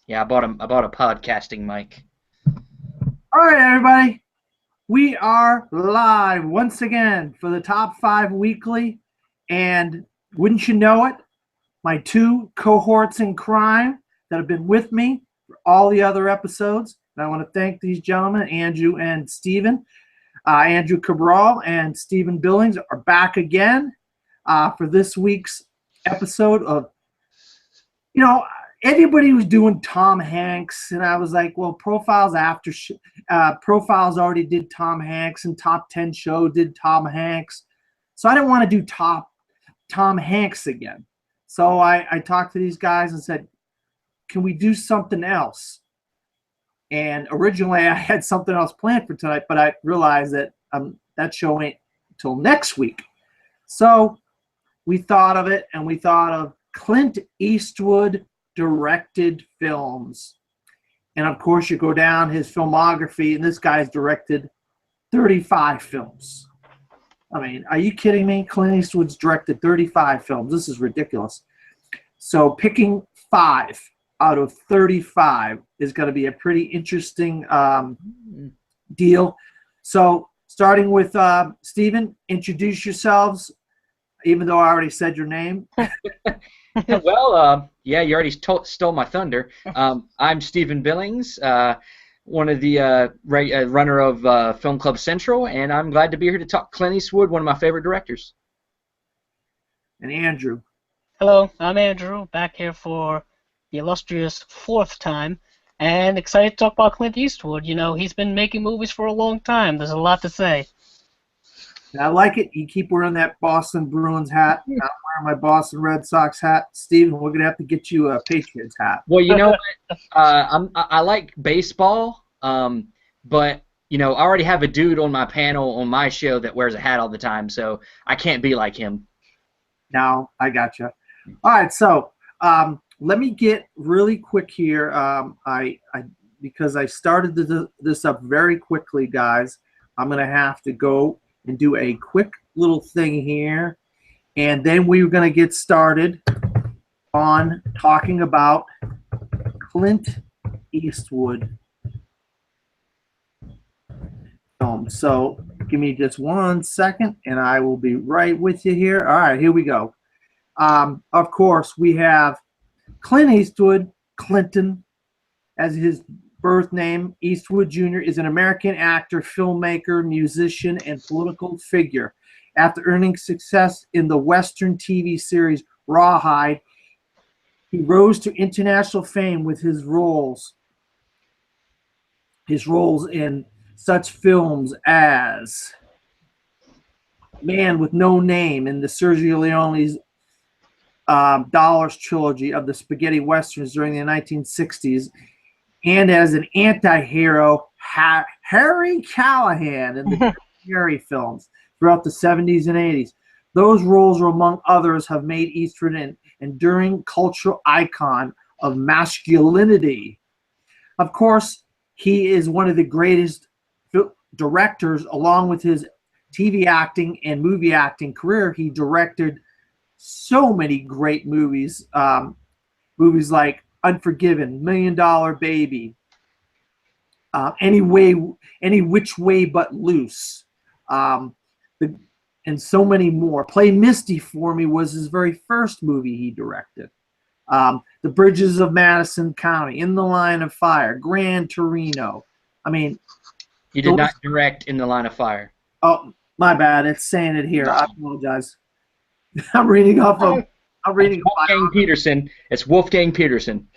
Yeah, I bought a podcasting mic. All right, everybody. We are live once again for the Top 5 Weekly. And wouldn't you know it, my two cohorts in crime that have been with me for all the other episodes. And I want to thank these gentlemen, Andrew and Stephen. Andrew Cabral and Stephen Billings are back again for this week's episode of, you know, everybody was doing Tom Hanks, and I was like, well, Profiles already did Tom Hanks, and Top 10 Show did Tom Hanks, so I didn't want to do Tom Hanks again. So I talked to these guys and said, can we do something else? And originally I had something else planned for tonight, but I realized that that show ain't until next week. So we thought of it, and we thought of Clint Eastwood Directed Films. And of course, you go down his filmography, and this guy's directed 35 films. I mean, are you kidding me? Clint Eastwood's directed 35 films. This is ridiculous. So picking 5 out of 35 is going to be a pretty interesting deal. So starting with Stephen, introduce yourselves, even though I already said your name. Well, yeah, you already stole my thunder. I'm Stephen Billings, one of the runner of Film Club Central, and I'm glad to be here to talk Clint Eastwood, one of my favorite directors. And Andrew. Hello, I'm Andrew, back here for the illustrious 4th time, and excited to talk about Clint Eastwood. You know, he's been making movies for a long time. There's a lot to say. I like it. You keep wearing that Boston Bruins hat. I'm wearing my Boston Red Sox hat. Steven, we're going to have to get you a Patriots hat. Well, you know what? I like baseball, but you know, I already have a dude on my panel on my show that wears a hat all the time, so I can't be like him. No, I got you. All right, so let me get really quick here. Because I started this up very quickly, guys. I'm going to have to go and do a quick little thing here, and then we're going to get started on talking about Clint Eastwood film. So give me just 1 second, and I will be right with you here. All right, here we go. Of course, we have Clint Eastwood, Clinton, as his birth name. Eastwood Jr. is an American actor, filmmaker, musician, and political figure. After earning success in the Western TV series Rawhide, he rose to international fame with his roles in such films as Man with No Name in the Sergio Leone's Dollars trilogy of the spaghetti westerns during the 1960s, and as an anti-hero, Harry Callahan in the Harry films throughout the 70s and 80s. Those roles, among others, have made Eastwood an enduring cultural icon of masculinity. Of course, he is one of the greatest directors. Along with his TV acting and movie acting career, he directed so many great movies. Movies like Unforgiven, $1 Million Baby, Any Which Way But Loose, and so many more. Play Misty for Me was his very first movie he directed. The Bridges of Madison County, In the Line of Fire, Gran Torino. I mean, He did not direct In the Line of Fire. Oh, my bad. It's saying it here. I apologize. I'm reading Wolfgang Peterson. It's Wolfgang Peterson.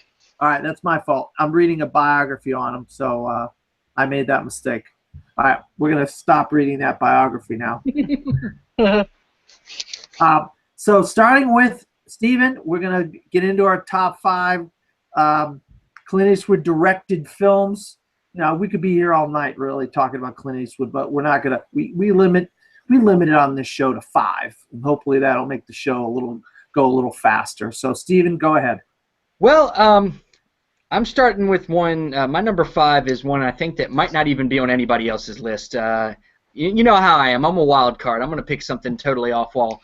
All right, that's my fault. I'm reading a biography on him, so I made that mistake. All right, we're going to stop reading that biography now. So starting with Stephen, we're going to get into our top 5 Clint Eastwood directed films. Now, we could be here all night really talking about Clint Eastwood, but we're not going to. We limit it on this show to 5, and hopefully that'll make the show go a little faster. So, Stephen, go ahead. Well, I'm starting with one. My number 5 is one I think that might not even be on anybody else's list. You know how I am. I'm a wild card. I'm going to pick something totally off wall.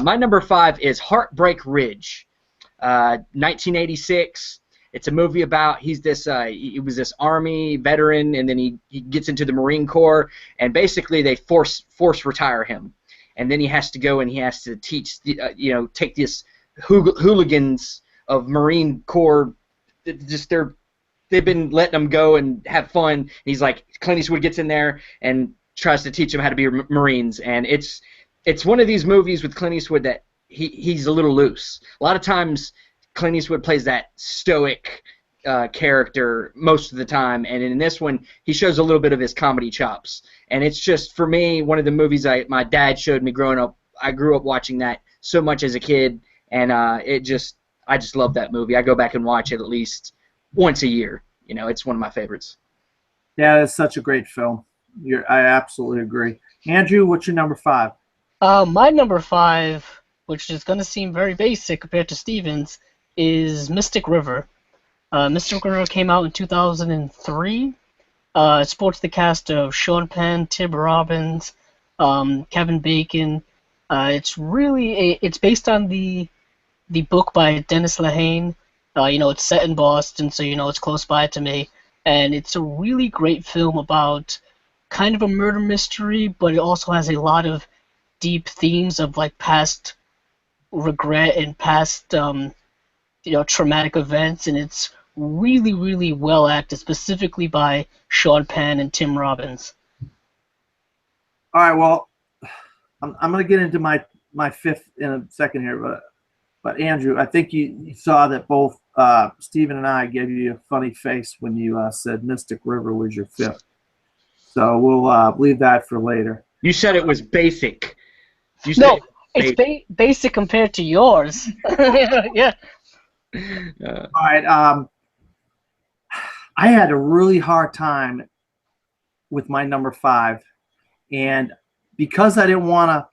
My number 5 is Heartbreak Ridge, 1986. It's a movie about he was this Army veteran, and then he gets into the Marine Corps, and basically they force retire him, and then he has to go and he has to teach take this hooligans of Marine Corps, they've been letting them go and have fun. And he's like, Clint Eastwood gets in there and tries to teach them how to be Marines, and it's one of these movies with Clint Eastwood that he's a little loose. A lot of times Clint Eastwood plays that stoic character most of the time, and in this one he shows a little bit of his comedy chops. And it's just, for me, one of the movies my dad showed me growing up. I grew up watching that so much as a kid, and I just love that movie. I go back and watch it at least once a year. It's one of my favorites. Yeah, it's such a great film. I absolutely agree. Andrew, what's your number 5? My number 5, which is going to seem very basic compared to Steven's, is Mystic River. Mystic River came out in 2003. It sports the cast of Sean Penn, Tim Robbins, Kevin Bacon. It's based on the book by Dennis Lehane. It's set in Boston, so it's close by to me. And it's a really great film about kind of a murder mystery, but it also has a lot of deep themes of like past regret and past traumatic events, and it's really, really well acted, specifically by Sean Penn and Tim Robbins. All right, well, I'm going to get into my 5th in a second here, but Andrew, I think you saw that both Stephen and I gave you a funny face when you said Mystic River was your 5th. So we'll leave that for later. You said it was basic. No, it's basic compared to yours. Yeah. All right. I had a really hard time with my number 5, and because I didn't want to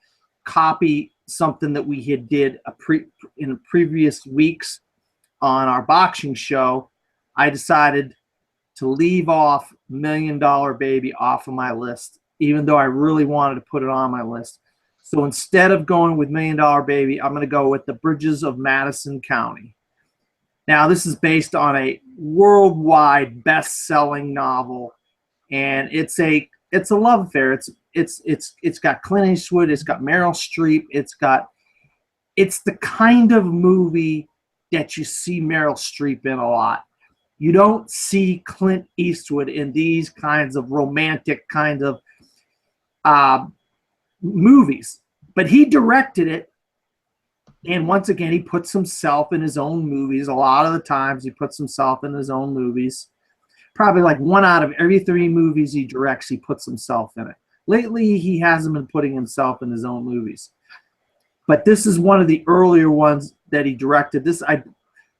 copy something that we had did in previous weeks on our boxing show, I decided to leave off $1 Million Baby off of my list, even though I really wanted to put it on my list. So instead of going with $1 Million Baby, I'm going to go with The Bridges of Madison County. Now, this is based on a worldwide best-selling novel, and it's a love affair. It's got Clint Eastwood, it's got Meryl Streep, it's the kind of movie that you see Meryl Streep in a lot. You don't see Clint Eastwood in these kinds of romantic kind of movies, but he directed it. And once again, he puts himself in his own movies. A lot of the times he puts himself in his own movies. Probably like 1 out of every 3 movies he directs, he puts himself in it. Lately, he hasn't been putting himself in his own movies. But this is one of the earlier ones that he directed.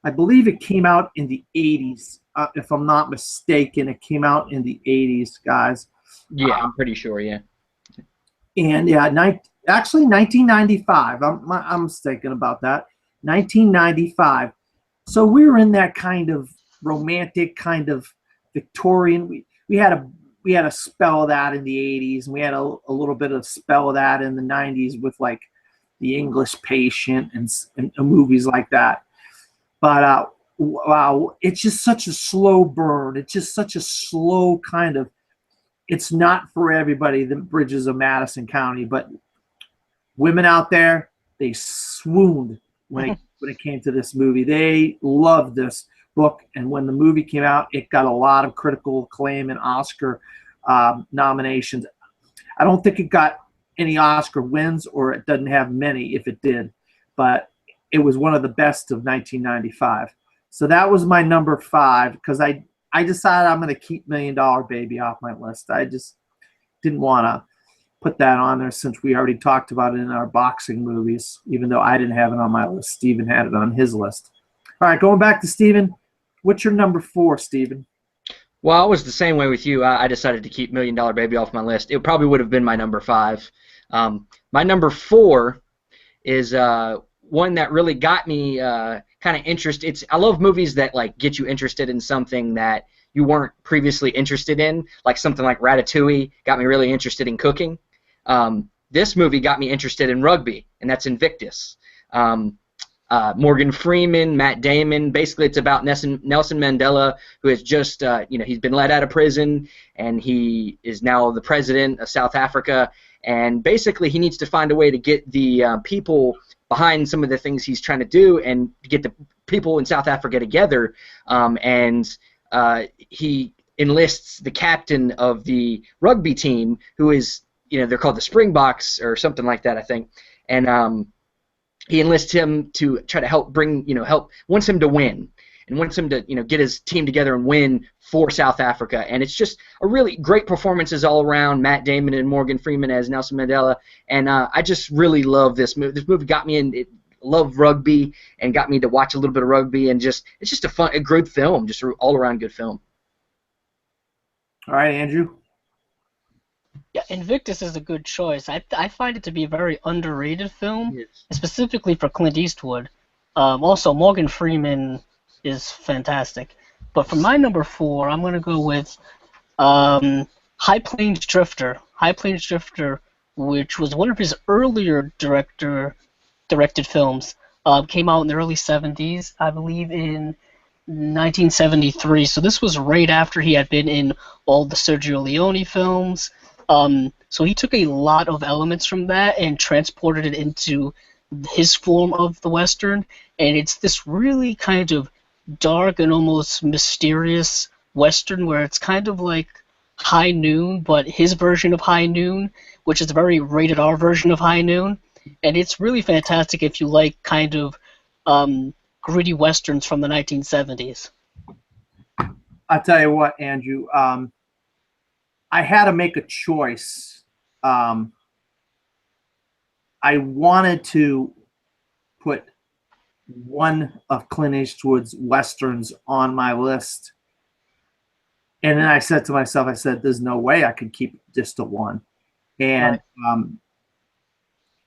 I believe it came out in the 80s. If I'm not mistaken, it came out in the 80s, guys. Yeah, I'm pretty sure, yeah. And yeah, actually 1995. I'm mistaken about that. 1995. So we were in that kind of romantic, kind of Victorian. We had a spell of that in the 80s, and we had a little bit of spell of that in the 90s with like The English Patient and movies like that. But wow, it's just such a slow burn. It's just such a slow kind of. It's not for everybody, The Bridges of Madison County, but women out there, they swooned when it came to this movie. They loved this book, and when the movie came out, it got a lot of critical acclaim and Oscar nominations. I don't think it got any Oscar wins, or it doesn't have many if it did, but it was one of the best of 1995. So that was my number 5, because I decided I'm going to keep $1 Million Baby off my list. I just didn't want to put that on there since we already talked about it in our boxing movies, even though I didn't have it on my list. Steven had it on his list. All right, going back to Steven, what's your number 4, Steven? Well, I was the same way with you. I decided to keep $1 Million Baby off my list. It probably would have been my number 5. My number 4 is one that really got me kind of interested. I love movies that like get you interested in something that you weren't previously interested in, like something like Ratatouille got me really interested in cooking. This movie got me interested in rugby, and that's Invictus. Morgan Freeman, Matt Damon. Basically, it's about Nelson Mandela, who has just, he's been let out of prison, and he is now the president of South Africa. And basically, he needs to find a way to get the people behind some of the things he's trying to do, and get the people in South Africa together. He enlists the captain of the rugby team, who is, they're called the Springboks or something like that, I think. And he enlists him to try to help wants him to win, and wants him to, get his team together and win for South Africa. And it's just a really great performances all around. Matt Damon and Morgan Freeman as Nelson Mandela. And I just really love this movie. This movie got me in. Love rugby and got me to watch a little bit of rugby, and it's just a good film, just an all-around good film. All right, Andrew. Yeah, Invictus is a good choice. I find it to be a very underrated film, Yes. specifically for Clint Eastwood. Also, Morgan Freeman is fantastic. But for my number 4, I'm going to go with High Plains Drifter. High Plains Drifter, which was one of his earlier directed films, came out in the early 70s, I believe in 1973. So this was right after he had been in all the Sergio Leone films. So he took a lot of elements from that and transported it into his form of the Western, and it's this really kind of dark and almost mysterious Western where it's kind of like High Noon, but his version of High Noon, which is a very rated R version of High Noon, and it's really fantastic if you like kind of gritty Westerns from the 1970s. I'll tell you what, Andrew. I had to make a choice. I wanted to put one of Clint Eastwood's Westerns on my list. And then I said to myself, there's no way I could keep just to one. And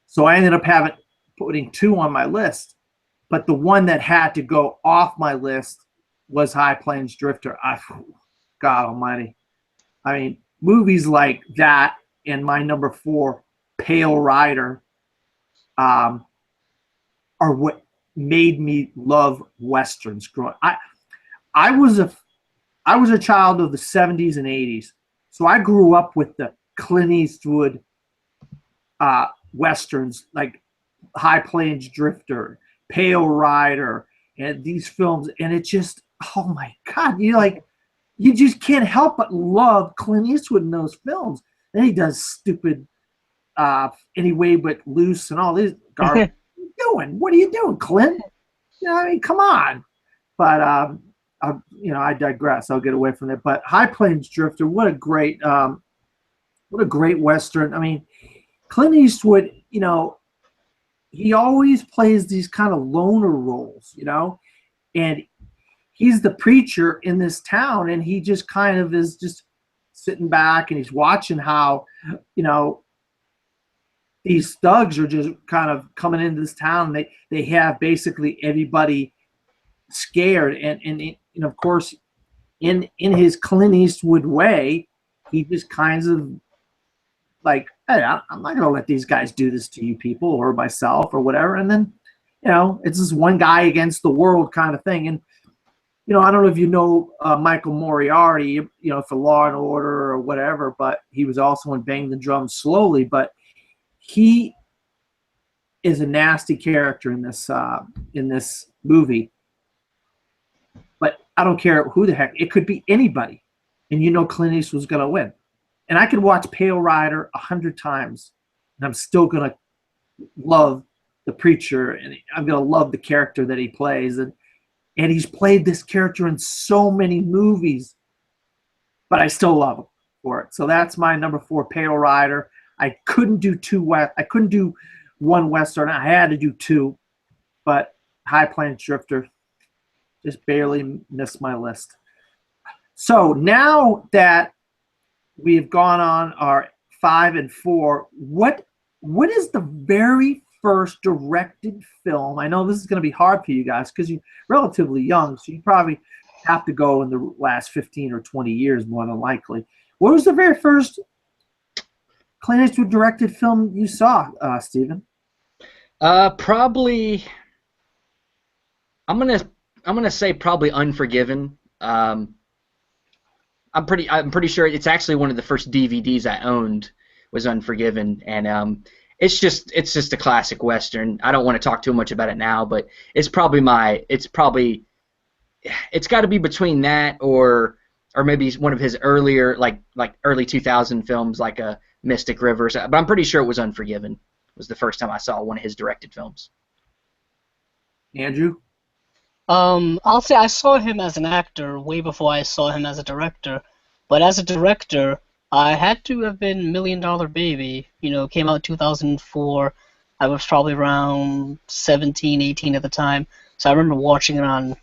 so I ended up putting 2 on my list. But the one that had to go off my list was High Plains Drifter. God almighty. I mean, movies like that and my number 4, Pale Rider, are what made me love Westerns growing. I was a child of the 70s and 80s, so I grew up with the Clint Eastwood Westerns like High Plains Drifter, Pale Rider, and these films, and it just, oh my God, you just can't help but love Clint Eastwood in those films. Then he does stupid Anyway But Loose and all these garbage. What are you doing, Clint? I mean, come on. But I digress. I'll get away from it. But High Plains Drifter, what a great Western. I mean, Clint Eastwood, he always plays these kind of loner roles, and he's the preacher in this town, and he just kind of is just sitting back and he's watching how, these thugs are just kind of coming into this town. And they have basically everybody scared, and of course, in his Clint Eastwood way, he just kinds of like, hey, I'm not gonna let these guys do this to you people or myself or whatever. And then, it's this one guy against the world kind of thing. And I don't know if you know Michael Moriarty, for Law and Order or whatever, but he was also in Bang the Drum Slowly. But he is a nasty character in this movie. But I don't care who the heck. It could be anybody. And Clint Eastwood's going to win. And I could watch Pale Rider 100 times, and I'm still going to love the preacher, and I'm going to love the character that he plays. And he's played this character in so many movies, but I still love him for it. So that's my number 4, Pale Rider. I couldn't do I couldn't do one Western. I had to do 2, but High Plains Drifter just barely missed my list. So now that we've gone on our 5 and 4, what is the very first directed film? I know this is going to be hard for you guys because you're relatively young, so you probably have to go in the last 15 or 20 years more than likely. What was the very first Clint Eastwood directed film you saw, Stephen? Probably I'm gonna say probably Unforgiven. I'm pretty sure it's actually one of the first DVDs I owned was Unforgiven, and it's just a classic Western. I don't want to talk too much about it now, but it's got to be between that or maybe one of his earlier like early 2000 films like a Mystic River. But I'm pretty sure it was Unforgiven. Was the first time I saw one of his directed films. Andrew? I'll say I saw him as an actor way before I saw him as a director. But as a director, I had to have been Million Dollar Baby. You know, came out in 2004. I was probably around 17, 18 at the time. So I remember watching it on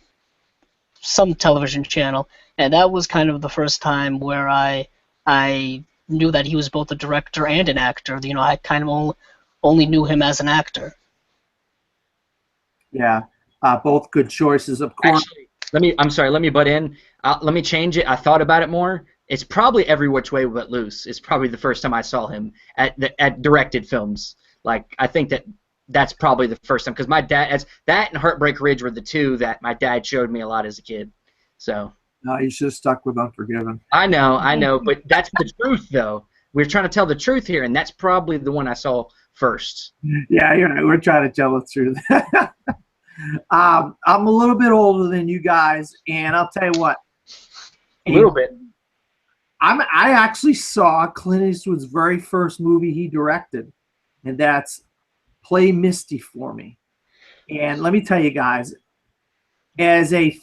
some television channel, and that was kind of the first time where I knew that he was both a director and an actor. You know, I kind of only knew him as an actor. Yeah, both good choices, of course. Actually, let me butt in. Let me change it. I thought about it more. It's probably Every Which Way But Loose. It's probably the first time I saw him at directed films. Like I think that's probably the first time because my dad, as that and Heartbreak Ridge were the two that my dad showed me a lot as a kid. So No, you should have stuck with Unforgiven. I know, but that's the truth though. We're trying to tell the truth here, and that's probably the one I saw first. Yeah, you're right. We're trying to tell the truth. I'm a little bit older than you guys, and I'll tell you what. A little bit. I actually saw Clint Eastwood's very first movie he directed, and that's Play Misty for Me. And let me tell you guys, as a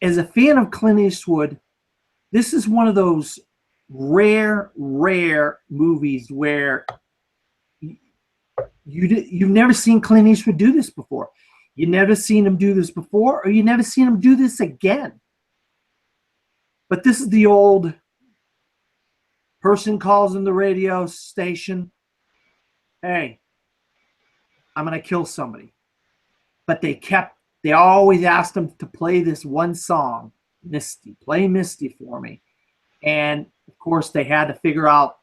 fan of Clint Eastwood, this is one of those rare movies where you've never seen Clint Eastwood do this before. You never seen him do this before, or you never seen him do this again. But this is the old person calls in the radio station, hey, I'm going to kill somebody. But they always asked him to play this one song, Misty, play Misty for me. And of course they had to figure out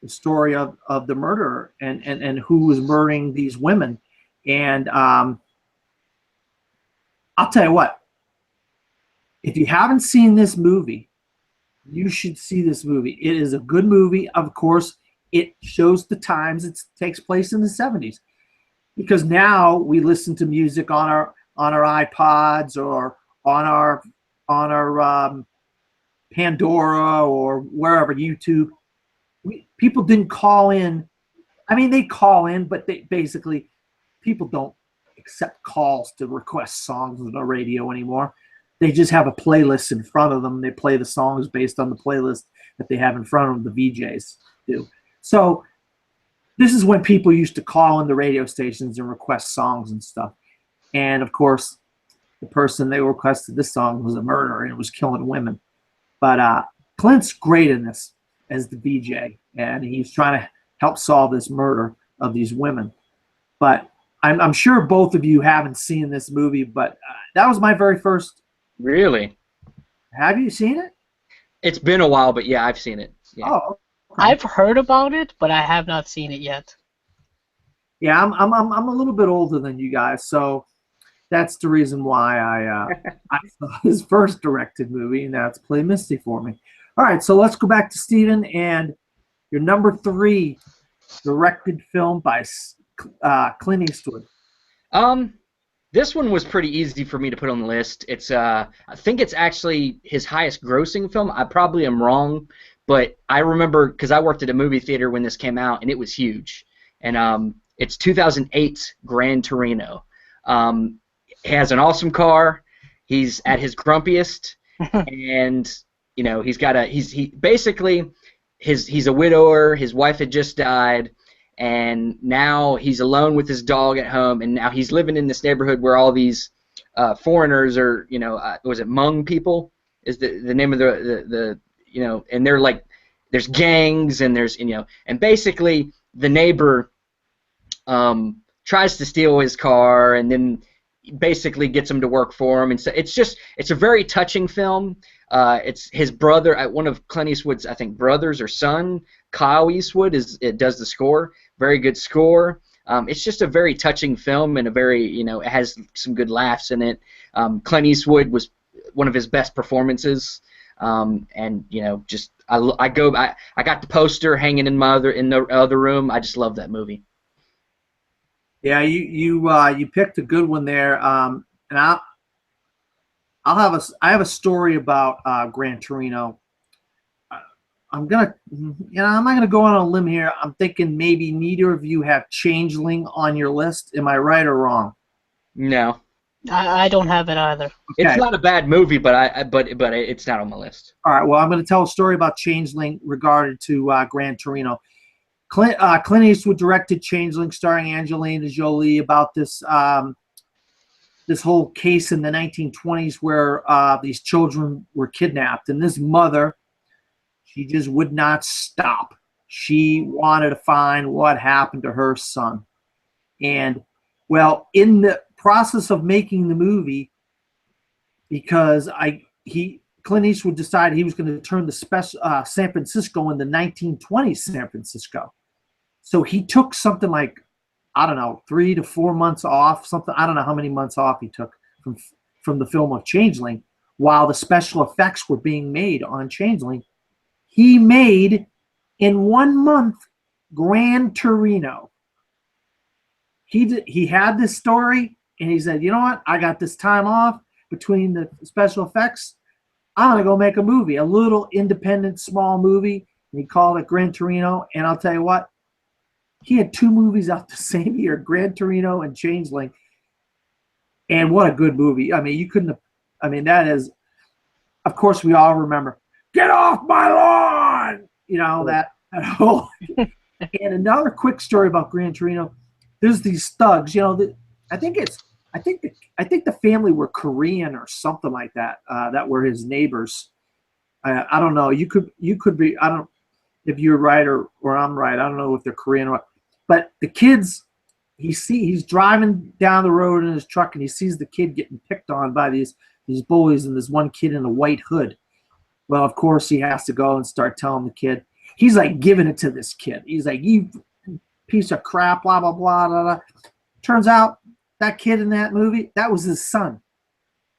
the story of the murderer and who was murdering these women. And I'll tell you what, if you haven't seen this movie, you should see this movie. It is a good movie. Of course, it shows the times. It takes place in the 70s. Because now we listen to music on our iPods or on our Pandora or wherever, YouTube. People didn't call in. I mean, they call in, but people don't accept calls to request songs on the radio anymore. They just have a playlist in front of them. They play the songs based on the playlist that they have in front of them, the VJs do. So this is when people used to call in the radio stations and request songs and stuff. And of course, the person they requested this song was a murderer and was killing women. But Clint's great in this as the VJ, and he's trying to help solve this murder of these women. But I'm sure both of you haven't seen this movie, but that was my very first. Really? Have you seen it? It's been a while, but yeah, I've seen it. Yeah. Oh, okay. I've heard about it, but I have not seen it yet. Yeah, I'm a little bit older than you guys, so that's the reason why I saw his first directed movie, and that's Play Misty for Me. All right, so let's go back to Steven and your number 3 directed film by Clint Eastwood. This one was pretty easy for me to put on the list. It's I think it's actually his highest grossing film. I probably am wrong, but I remember because I worked at a movie theater when this came out, and it was huge. And it's 2008 Gran Torino. He has an awesome car. He's at his grumpiest, and you know he's basically he's a widower. His wife had just died, and now he's alone with his dog at home. And now he's living in this neighborhood where all these foreigners are, was it Hmong people? Is the name of the and they're like there's gangs and there's and basically the neighbor tries to steal his car and then basically gets him to work for him, and so it's a very touching film. It's his brother, one of Clint Eastwood's, I think, brothers or son, Kyle Eastwood, does the score. Very good score. It's just a very touching film and a very, it has some good laughs in it. Clint Eastwood was one of his best performances, and just I got the poster hanging in the other room. I just love that movie. Yeah, you picked a good one there. And I have a story about Gran Torino. I'm not gonna go on a limb here. I'm thinking maybe neither of you have Changeling on your list. Am I right or wrong? No, I don't have it either. it's Okay. not a bad movie, but it's not on my list. All right. Well, I'm going to tell a story about Changeling regarding to Gran Torino. Clint Eastwood directed Changeling, starring Angelina Jolie, about this this whole case in the 1920s where these children were kidnapped, and this mother, she just would not stop. She wanted to find what happened to her son. And, well, in the process of making the movie, because Clint Eastwood decided he was going to turn the San Francisco into 1920s San Francisco. So he took something like, I don't know, 3 to 4 months off, something. I don't know how many months off he took from the film of Changeling while the special effects were being made on Changeling. He made in 1 month Gran Torino. He had this story and he said, you know what? I got this time off between the special effects. I'm going to go make a movie, a little independent, small movie. And he called it Gran Torino. And I'll tell you what, he had 2 movies out the same year, Gran Torino and Changeling. And what a good movie. I mean, you couldn't have, I mean, that is, of course, we all remember, get off my lawn! That whole. And another quick story about Gran Torino. There's these thugs, I think the family were Korean or something like that, that were his neighbors. I don't know. You could be, I don't, if you're right or I'm right. I don't know if they're Korean or what. But the kids, he's driving down the road in his truck and he sees the kid getting picked on by these bullies and there's one kid in a white hood. Well, of course, he has to go and start telling the kid. He's like giving it to this kid. He's like, you piece of crap, blah, blah, blah, blah, blah. Turns out that kid in that movie, that was his son.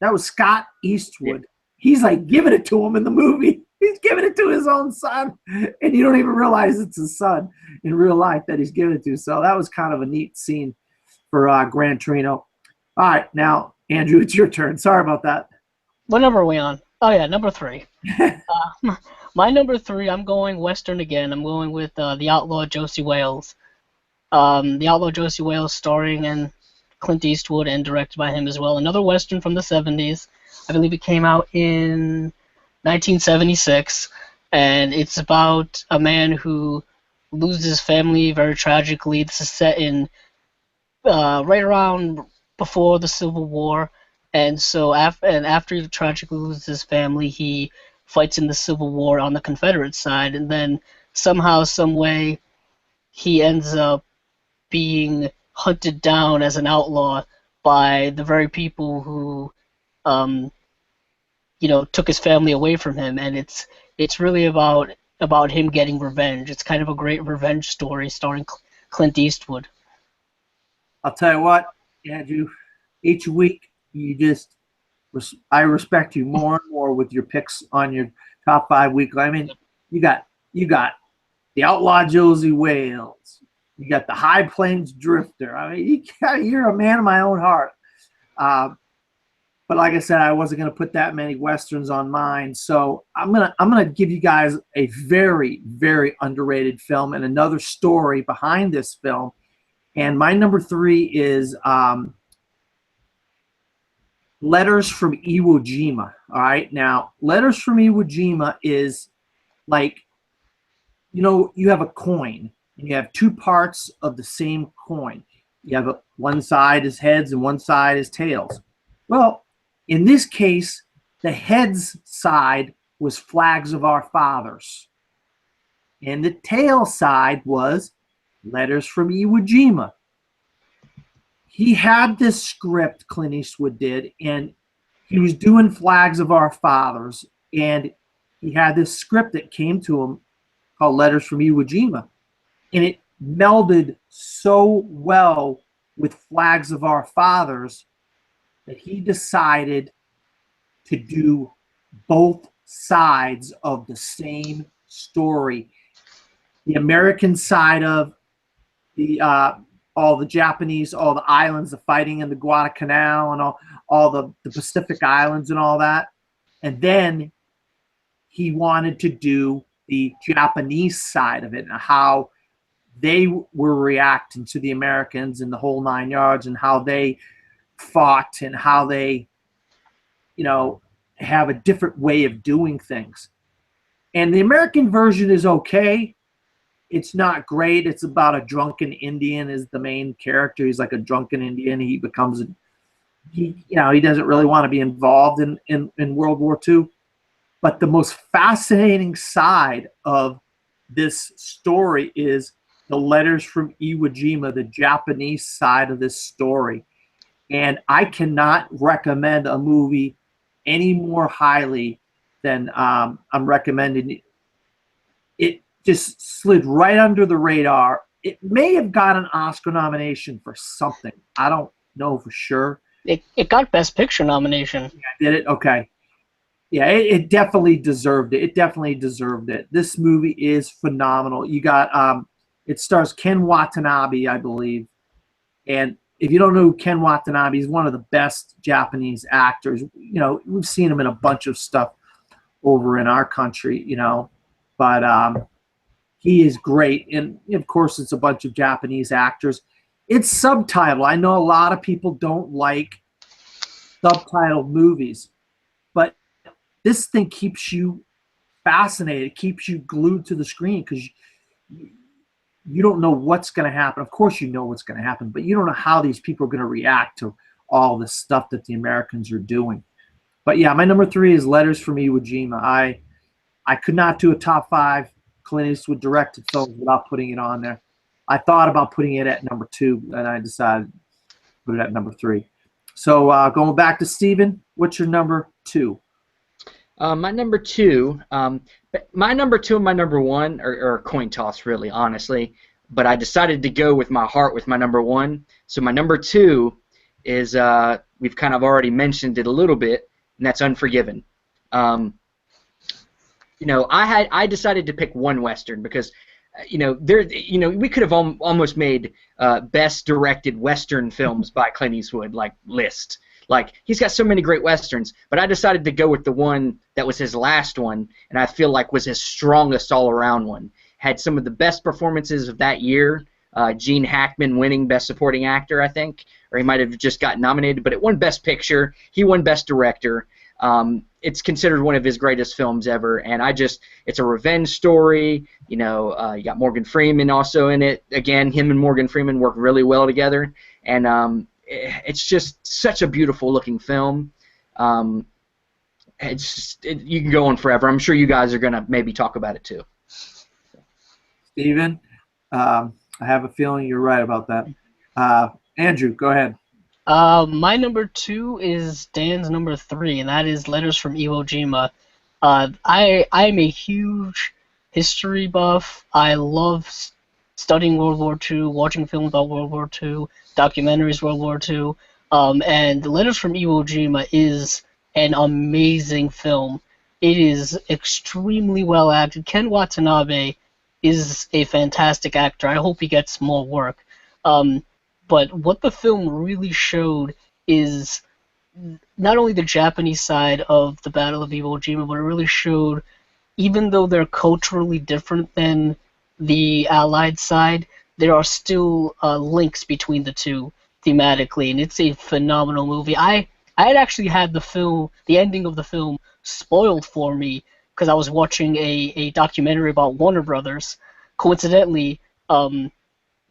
That was Scott Eastwood. Yeah. He's like giving it to him in the movie. He's giving it to his own son. And you don't even realize it's his son in real life that he's giving it to. So that was kind of a neat scene for Gran Torino. All right, now, Andrew, it's your turn. Sorry about that. What number are we on? Oh, yeah, number 3. My number 3, I'm going Western again. I'm going with The Outlaw Josie Wales. The Outlaw Josie Wales, starring in Clint Eastwood and directed by him as well. Another Western from the 70s. I believe it came out in 1976, and it's about a man who loses his family very tragically. This is set in right around before the Civil War, and so after he tragically loses his family, he fights in the Civil War on the Confederate side, and then somehow, some way, he ends up being hunted down as an outlaw by the very people who took his family away from him, and it's really about him getting revenge. It's kind of a great revenge story starring Clint Eastwood. I'll tell you what, Andrew, each week I respect you more and more with your picks on your top 5 weekly. I mean, you got the Outlaw Josie Wales, you got the High Plains Drifter. I mean, you're a man of my own heart. But like I said, I wasn't going to put that many Westerns on mine. So I'm gonna give you guys a very, very underrated film and another story behind this film. And my number 3 is Letters from Iwo Jima. All right. Now, Letters from Iwo Jima is like, you have a coin and you have 2 parts of the same coin. You have one side is heads and one side is tails. Well, in this case, the heads side was Flags of Our Fathers. And the tail side was Letters from Iwo Jima. He had this script, Clint Eastwood did, and he was doing Flags of Our Fathers. And he had this script that came to him called Letters from Iwo Jima. And melded so well with Flags of Our Fathers that he decided to do both sides of the same story. The American side of the all the Japanese, all the islands, the fighting in the Guadalcanal and all the Pacific Islands and all that. And then he wanted to do the Japanese side of it and how they were reacting to the Americans and the whole 9 yards and how they fought and how they, have a different way of doing things. And the American version is okay. It's not great. It's about a drunken Indian is the main character. He's like a drunken Indian. He becomes he doesn't really want to be involved in World War II. But the most fascinating side of this story is the letters from Iwo Jima, the Japanese side of this story. And I cannot recommend a movie any more highly than I'm recommending. It just slid right under the radar. It may have got an Oscar nomination for something. I don't know for sure. It got Best Picture nomination. Yeah, did it? Okay. Yeah, it definitely deserved it. It definitely deserved it. This movie is phenomenal. You got it stars Ken Watanabe, I believe. And if you don't know who Ken Watanabe, he's one of the best Japanese actors. We've seen him in a bunch of stuff over in our country, but he is great. And of course, it's a bunch of Japanese actors. It's subtitled. I know a lot of people don't like subtitled movies, but this thing keeps you fascinated. It keeps you glued to the screen because you don't know what's going to happen. Of course, you know what's going to happen, but you don't know how these people are going to react to all the stuff that the Americans are doing. But yeah, my number 3 is Letters from Iwo Jima. I could not do a top 5 Clint Eastwood directed films without putting it on there. I thought about putting it at number 2, and I decided to put it at number 3. So going back to Steven, what's your number 2? My number 2, and my number 1 are a coin toss, really, honestly. But I decided to go with my heart with my number 1. So my number 2 is we've kind of already mentioned it a little bit, and that's Unforgiven. I decided to pick one Western because we could have almost made best directed Western films by Clint Eastwood list. Like, he's got so many great Westerns, but I decided to go with the one that was his last one, and I feel like was his strongest all-around one. Had some of the best performances of that year. Gene Hackman winning Best Supporting Actor, I think, or he might have just got nominated, but it won Best Picture. He won Best Director. It's considered one of his greatest films ever, and it's a revenge story. You got Morgan Freeman also in it. Again, him and Morgan Freeman work really well together, and it's just such a beautiful looking film. You can go on forever. I'm sure you guys are gonna maybe talk about it too. Steven, I have a feeling you're right about that. Andrew, go ahead. My number 2 is Dan's number 3, and that is Letters from Iwo Jima. I'm a huge history buff. I love studying World War II, watching films about World War II, documentaries World War II, and Letters from Iwo Jima is an amazing film. It is extremely well acted. Ken Watanabe is a fantastic actor. I hope he gets more work. But what the film really showed is not only the Japanese side of the Battle of Iwo Jima, but it really showed, even though they're culturally different than the Allied side, there are still links between the two thematically, and it's a phenomenal movie. I had actually had the ending of the film spoiled for me because I was watching a documentary about Warner Brothers, coincidentally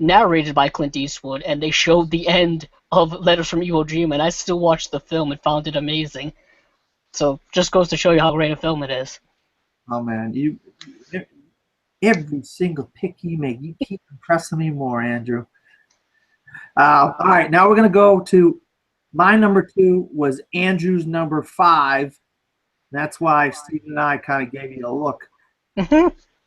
narrated by Clint Eastwood, and they showed the end of Letters from Iwo Jima, and I still watched the film and found it amazing. So just goes to show you how great a film it is. Oh man, every single pick you make, you keep impressing me more, Andrew. All right, now we're gonna go to my number 2 was Andrew's number 5. That's why Steve and I kind of gave you a look.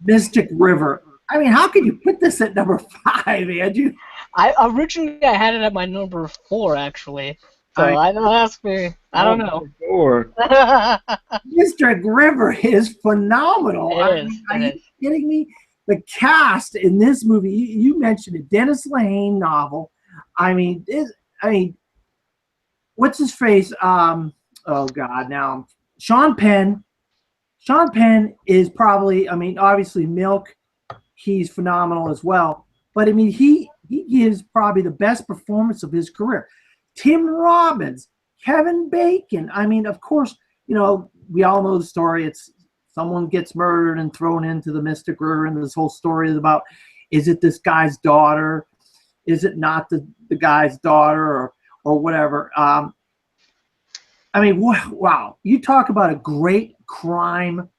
Mystic River. I mean, how could you put this at number 5, Andrew? I originally I had it at my number 4 actually. So I don't ask me. I don't know. Or Mr. River is phenomenal. I mean, are you kidding me? The cast in this movie, you mentioned it, Dennis Lehane novel. I mean, what's his face? Oh God, now Sean Penn. Sean Penn is probably, I mean, obviously Milk, he's phenomenal as well. But I mean, he gives probably the best performance of his career. Tim Robbins, Kevin Bacon. I mean, of course, you know, we all know the story. It's someone gets murdered and thrown into the Mystic River, and this whole story is about, is it this guy's daughter? Is it not the guy's daughter, or whatever? I mean, wow. You talk about a great crime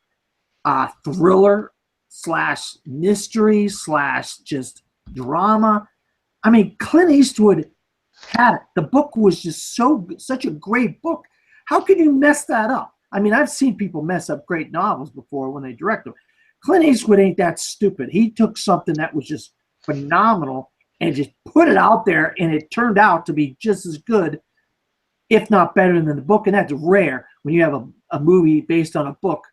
thriller / mystery / just drama. I mean, Clint Eastwood had it. The book was just such a great book. How can you mess that up? I mean, I've seen people mess up great novels before when they direct them. Clint Eastwood ain't that stupid. He took something that was just phenomenal and just put it out there, and it turned out to be just as good, if not better than the book. And that's rare when you have a movie based on a book,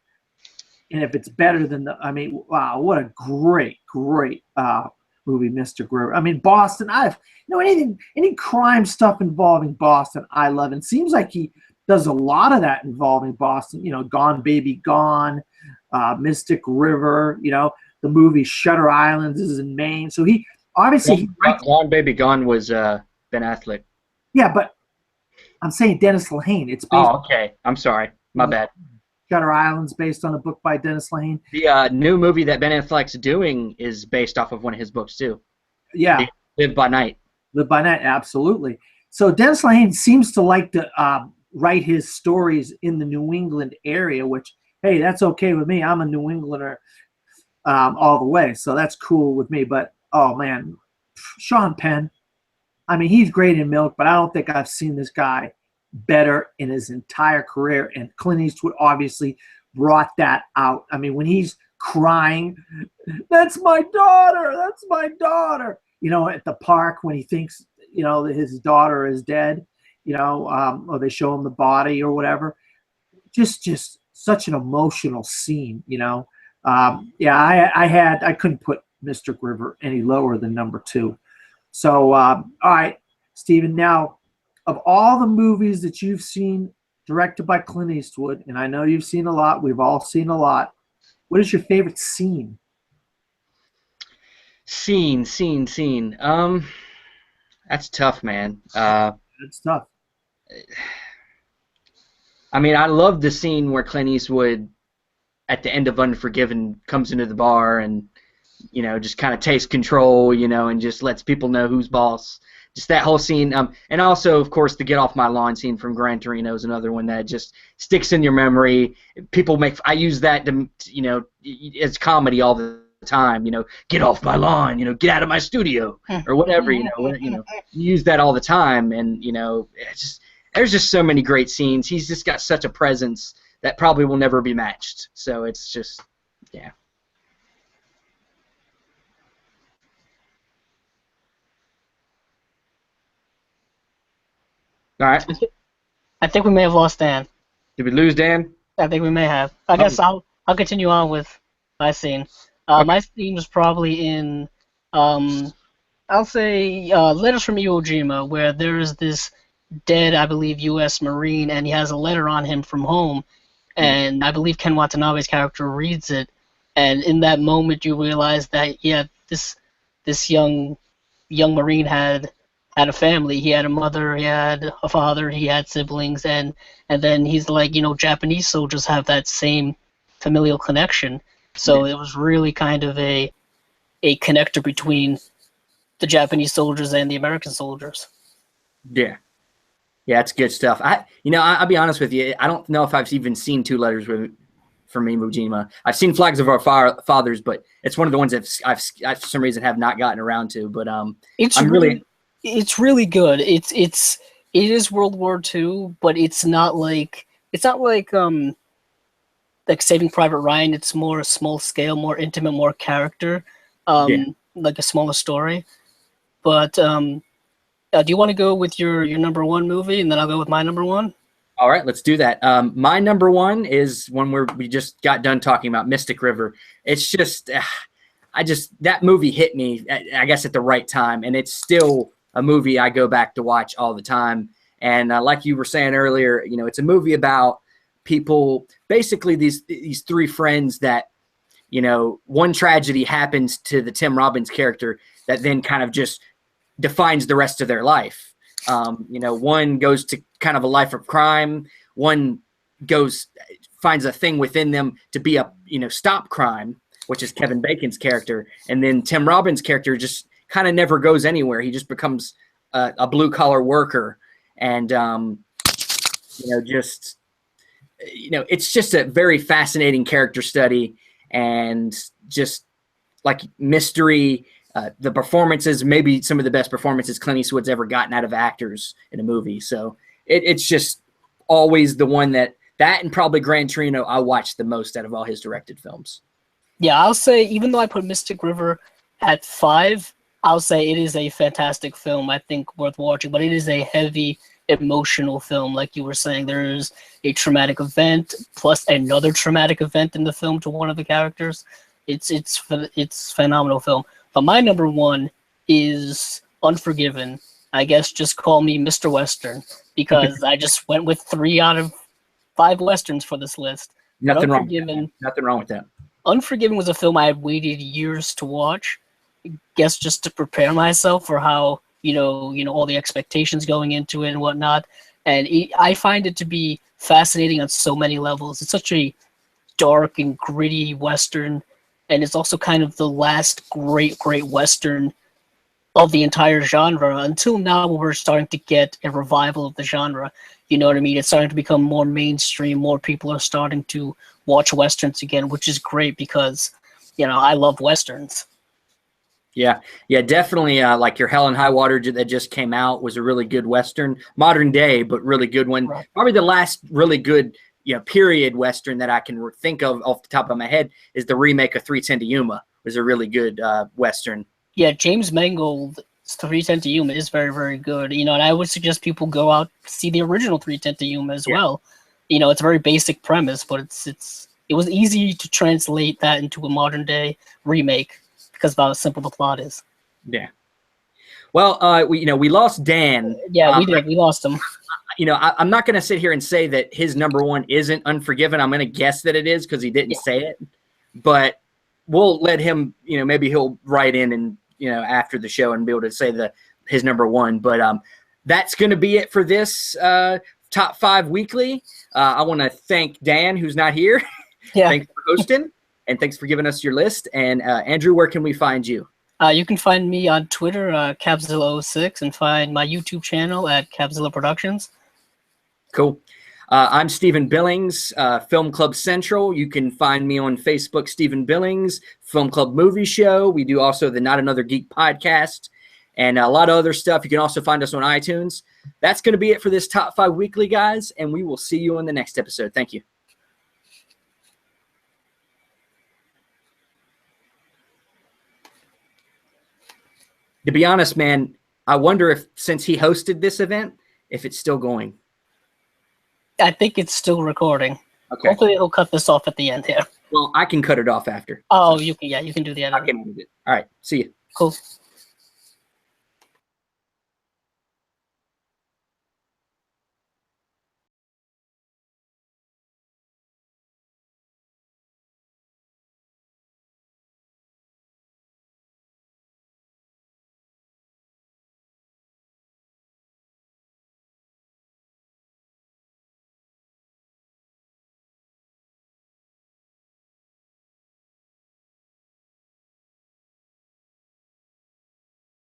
and if it's better than I mean, wow, what a great movie, Mr. Grover. I mean, Boston, any crime stuff involving Boston, I love. And seems like he does a lot of that involving Boston, you know, Gone Baby Gone, Mystic River, you know, the movie Shutter Islands is in Maine. So he obviously Gone Baby Gone was Ben Affleck. Yeah, but I'm saying Dennis Lehane. It's based okay. I'm sorry. My bad. Shutter Islands, based on a book by Dennis Lehane. The new movie that Ben Affleck's doing is based off of one of his books too. Yeah. Live by Night. Live by Night, absolutely. So Dennis Lehane seems to like to write his stories in the New England area, which, hey, that's okay with me. I'm a New Englander all the way, so that's cool with me. But, oh, man, Sean Penn, I mean, he's great in Milk, but I don't think I've seen this guy better in his entire career. And Clint Eastwood obviously brought that out. I mean, when he's crying, that's my daughter, you know, at the park when he thinks, you know, that his daughter is dead, you know, or they show him the body or whatever. Just such an emotional scene, you know. I couldn't put Mr. River any lower than number 2. So, all right, Stephen, now, of all the movies that you've seen directed by Clint Eastwood, and I know you've seen a lot, we've all seen a lot, what is your favorite scene? Scene. That's tough, man. It's tough. I mean, I love the scene where Clint Eastwood, at the end of Unforgiven, comes into the bar and, you know, just kind of takes control, you know, and just lets people know who's boss. Just that whole scene, and also, of course, the "Get Off My Lawn" scene from Gran Torino is another one that just sticks in your memory. I use that to, you know, it's comedy all the time. You know, get off my lawn. You know, get out of my studio or whatever. You use that all the time, and you know, there's just so many great scenes. He's just got such a presence that probably will never be matched. So it's just, yeah. All right. I think we may have lost Dan. Did we lose Dan? I think we may have. I guess I'll continue on with my scene. Okay. My scene was probably in, I'll say, Letters from Iwo Jima, where there is this dead, I believe, U.S. Marine, and he has a letter on him from home, and I believe Ken Watanabe's character reads it, and in that moment you realize that, yeah, this young Marine had a family. He had a mother, he had a father, he had siblings, and then he's like, you know, Japanese soldiers have that same familial connection. So it was really kind of a connector between the Japanese soldiers and the American soldiers. Yeah. Yeah, it's good stuff. I'll be honest with you. I don't know if I've even seen Two Letters from Iwo Jima. I've seen Flags of Our Fathers, but it's one of the ones that I for some reason have not gotten around to. But it's really good. It is World War II, but it's not like Saving Private Ryan. It's more small scale, more intimate, more character. Yeah. like a smaller story. But do you want to go with your number one movie, and then I'll go with my number one? All right, let's do that. My number one is one where we just got done talking about, Mystic River. It's just, that movie hit me, I guess, at the right time, and it's still a movie I go back to watch all the time. And like you were saying earlier, it's a movie about people, basically these three friends that, one tragedy happens to the Tim Robbins character that then kind of just defines the rest of their life. One goes to kind of a life of crime. One finds a thing within them to be stop crime, which is Kevin Bacon's character. And then Tim Robbins' character just kind of never goes anywhere. He just becomes a blue collar worker. And, it's just a very fascinating character study, and just like mystery. The performances, maybe some of the best performances Clint Eastwood's ever gotten out of actors in a movie. So it's just always the one that and probably Gran Torino I watched the most out of all his directed films. Yeah, I'll say, even though I put Mystic River at 5, I'll say it is a fantastic film, I think worth watching, but it is a heavy emotional film. Like you were saying, there's a traumatic event plus another traumatic event in the film to one of the characters. It's phenomenal film. But my number one is Unforgiven. I guess just call me Mr. Western, because I just went with 3 out of 5 Westerns for this list. Nothing wrong with that. Unforgiven was a film I had waited years to watch. I guess just to prepare myself for how, all the expectations going into it and whatnot. And I find it to be fascinating on so many levels. It's such a dark and gritty Western. And it's also kind of the last great Western of the entire genre, until now when we're starting to get a revival of the genre. You know what I mean? It's starting to become more mainstream. More people are starting to watch Westerns again, which is great because, I love Westerns. Yeah, definitely. Like your Hell and High Water that just came out was a really good Western, modern day, but really good one. Right. Probably the last really good period Western that I can think of off the top of my head is the remake of 3:10 to Yuma. It was a really good Western. Yeah, James Mangold's 3:10 to Yuma is very, very good. And I would suggest people go out see the original 3:10 to Yuma as well. It's a very basic premise, but it was easy to translate that into a modern day remake because of how simple the plot is. Yeah. Well, we lost Dan. Yeah, we did. We lost him. I'm not going to sit here and say that his number one isn't Unforgiven. I'm going to guess that it is because he didn't say it. But we'll let him, maybe he'll write in and, after the show and be able to say his number one. But that's going to be it for this Top 5 Weekly. I want to thank Dan, who's not here. Yeah. Thanks for hosting, and thanks for giving us your list. And Andrew, where can we find you? You can find me on Twitter, Capzilla06, and find my YouTube channel at Capzilla Productions. Cool. I'm Stephen Billings, Film Club Central. You can find me on Facebook, Stephen Billings, Film Club Movie Show. We do also the Not Another Geek podcast and a lot of other stuff. You can also find us on iTunes. That's going to be it for this Top 5 Weekly, guys, and we will see you in the next episode. Thank you. To be honest, man, I wonder if, since he hosted this event, if it's still going. I think it's still recording. Okay. Hopefully he'll cut this off at the end here. Well, I can cut it off after. Oh, you can do the editing. I can edit it. All right. See you. Cool.